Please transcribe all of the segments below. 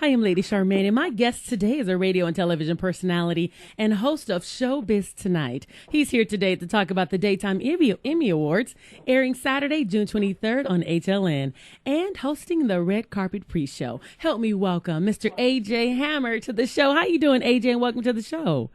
I am Lady Charmaine, and my guest today is a radio and television personality and host of Showbiz Tonight. He's here today to talk about the Daytime Emmy Awards, airing Saturday, June 23rd on HLN, and hosting the Red Carpet Pre-Show. Help me welcome Mr. AJ Hammer to the show. How you doing, AJ, and welcome to the show.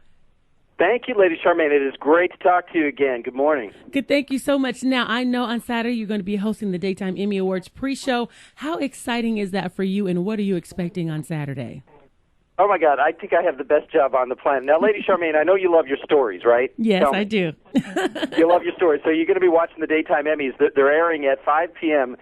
Thank you, Lady Charmaine. It is great to talk to you again. Good morning. Good, thank you so much. Now, I know on Saturday you're going to be hosting the Daytime Emmy Awards pre-show. How exciting is that for you, and what are you expecting on Saturday? Oh, my God. I think I have the best job on the planet. Now, Lady Charmaine, I know you love your stories, right? Yes, I do. You love your stories. So you're going to be watching the Daytime Emmys. They're airing at 5 p.m.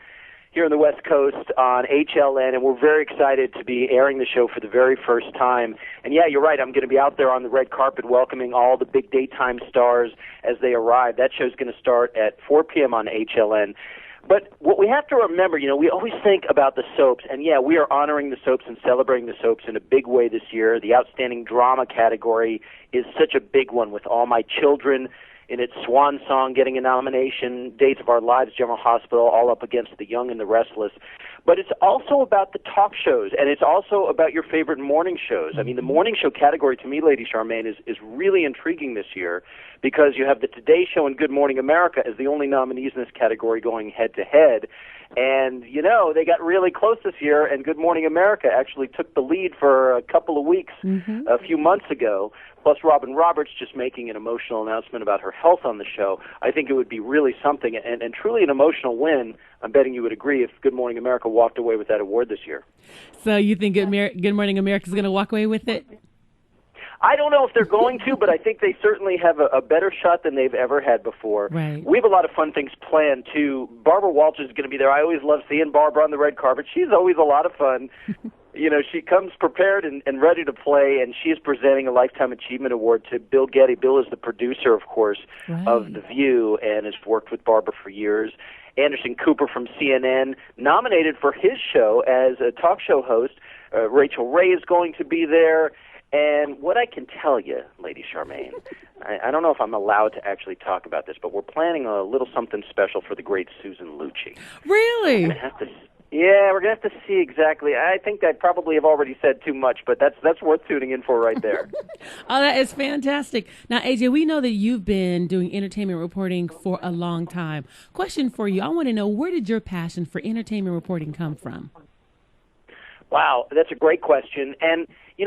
here on the West Coast on HLN, and we're very excited to be airing the show for the very first time. And yeah, you're right, I'm going to be out there on the red carpet welcoming all the big daytime stars as they arrive. That show's going to start at 4 p.m. on HLN. But what we have to remember, we always think about the soaps, and yeah, we are honoring the soaps and celebrating the soaps in a big way this year. The Outstanding Drama category is such a big one, with All My Children in its swan song getting a nomination, Days of Our Lives, General Hospital, all up against The Young and the Restless. But it's also about the talk shows, and it's also about your favorite morning shows. I mean, the morning show category, to me, Lady Charmaine, is really intriguing this year, because you have the Today Show and Good Morning America as the only nominees in this category going head-to-head. And, they got really close this year, and Good Morning America actually took the lead for a couple of weeks a few months ago. Plus, Robin Roberts just making an emotional announcement about her health on the show. I think it would be really something, and truly an emotional win. I'm betting you would agree if Good Morning America walked away with that award this year. So you think Good Morning America is going to walk away with it? I don't know if they're going to, but I think they certainly have a better shot than they've ever had before. Right. We have a lot of fun things planned, too. Barbara Walters is going to be there. I always love seeing Barbara on the red carpet. She's always a lot of fun. She comes prepared and ready to play, and she is presenting a Lifetime Achievement Award to Bill Getty. Bill is the producer, of course, of The View, and has worked with Barbara for years. Anderson Cooper from CNN, nominated for his show as a talk show host. Rachel Ray is going to be there. And what I can tell you, Lady Charmaine, I don't know if I'm allowed to actually talk about this, but we're planning a little something special for the great Susan Lucci. Really? We're going to have to see exactly. I think I probably have already said too much, but that's worth tuning in for right there. Oh, that is fantastic. Now, AJ, we know that you've been doing entertainment reporting for a long time. Question for you. I want to know, where did your passion for entertainment reporting come from? Wow, that's a great question. And,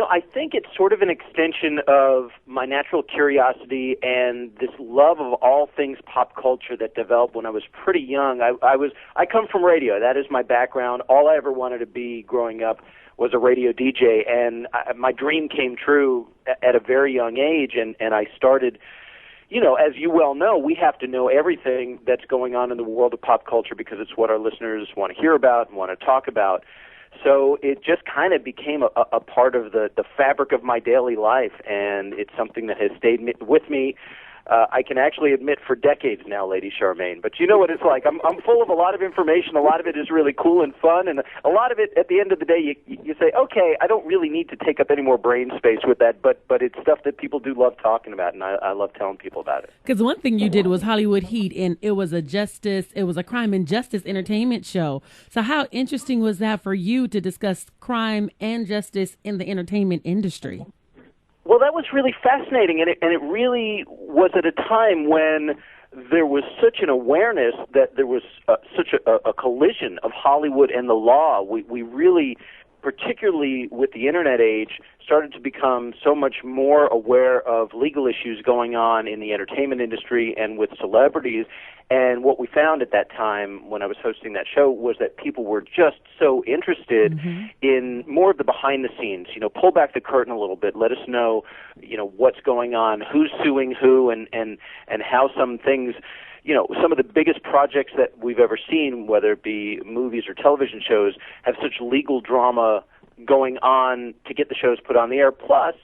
I think it's sort of an extension of my natural curiosity and this love of all things pop culture that developed when I was pretty young. I come from radio. That is my background. All I ever wanted to be growing up was a radio DJ, and my dream came true at a very young age, and I started, as you well know, we have to know everything that's going on in the world of pop culture because it's what our listeners want to hear about and want to talk about. So it just kind of became a part of the fabric of my daily life, and it's something that has stayed with me. I can actually admit for decades now, Lady Charmaine. But you know what it's like. I'm full of a lot of information. A lot of it is really cool and fun, and a lot of it, at the end of the day, you say, okay, I don't really need to take up any more brain space with that, but it's stuff that people do love talking about, and I love telling people about it. Because one thing you did was Hollywood Heat, and it was a crime and justice entertainment show. So how interesting was that for you to discuss crime and justice in the entertainment industry? Well, that was really fascinating, and it really was at a time when there was such an awareness that there was such a collision of Hollywood and the law. We really, particularly with the Internet age, started to become so much more aware of legal issues going on in the entertainment industry and with celebrities. And what we found at that time when I was hosting that show was that people were just so interested in more of the behind the scenes. Pull back the curtain a little bit. Let us know, what's going on, who's suing who, and how some things, some of the biggest projects that we've ever seen, whether it be movies or television shows, have such legal drama going on to get the shows put on the air. Plus,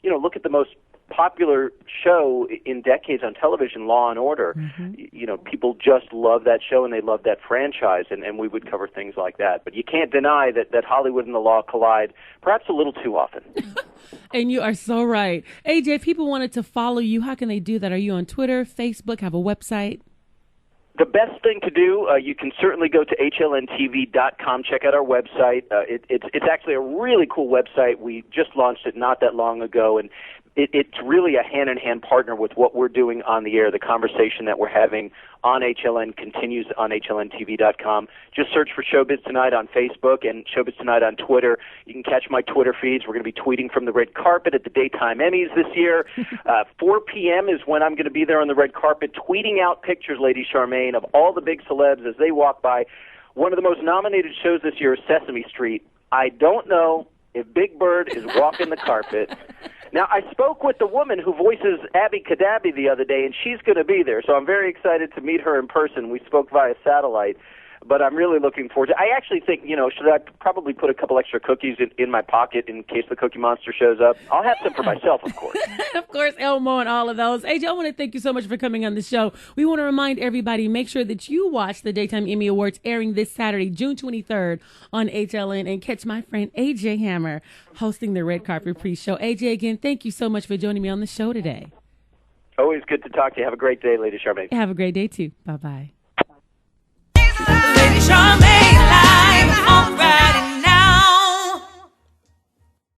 look at the most popular show in decades on television, Law and Order. People just love that show and they love that franchise, and we would cover things like that. But you can't deny that Hollywood and the law collide perhaps a little too often. And you are so right. AJ, if people wanted to follow you, how can they do that? Are you on Twitter, Facebook, have a website? The best thing to do, you can certainly go to hlntv.com, check out our website. It's actually a really cool website. We just launched it not that long ago, and it's really a hand-in-hand partner with what we're doing on the air. The conversation that we're having on HLN continues on hlntv.com. Just search for Showbiz Tonight on Facebook and Showbiz Tonight on Twitter. You can catch my Twitter feeds. We're going to be tweeting from the red carpet at the Daytime Emmys this year. 4 p.m. is when I'm going to be there on the red carpet tweeting out pictures, Lady Charmaine, of all the big celebs as they walk by. One of the most nominated shows this year is Sesame Street. I don't know if Big Bird is walking the carpet. Now, I spoke with the woman who voices Abby Cadabby the other day, and she's going to be there, so I'm very excited to meet her in person. We spoke via satellite, but I'm really looking forward to it. I actually think, should I probably put a couple extra cookies in my pocket in case the Cookie Monster shows up? I'll have some for myself, of course. Of course, Elmo and all of those. AJ, I want to thank you so much for coming on the show. We want to remind everybody, make sure that you watch the Daytime Emmy Awards airing this Saturday, June 23rd on HLN, and catch my friend AJ Hammer hosting the Red Carpet Pre-Show. AJ, again, thank you so much for joining me on the show today. Always good to talk to you. Have a great day, Lady Charmaine. Have a great day, too. Bye-bye. Lady Charmaine.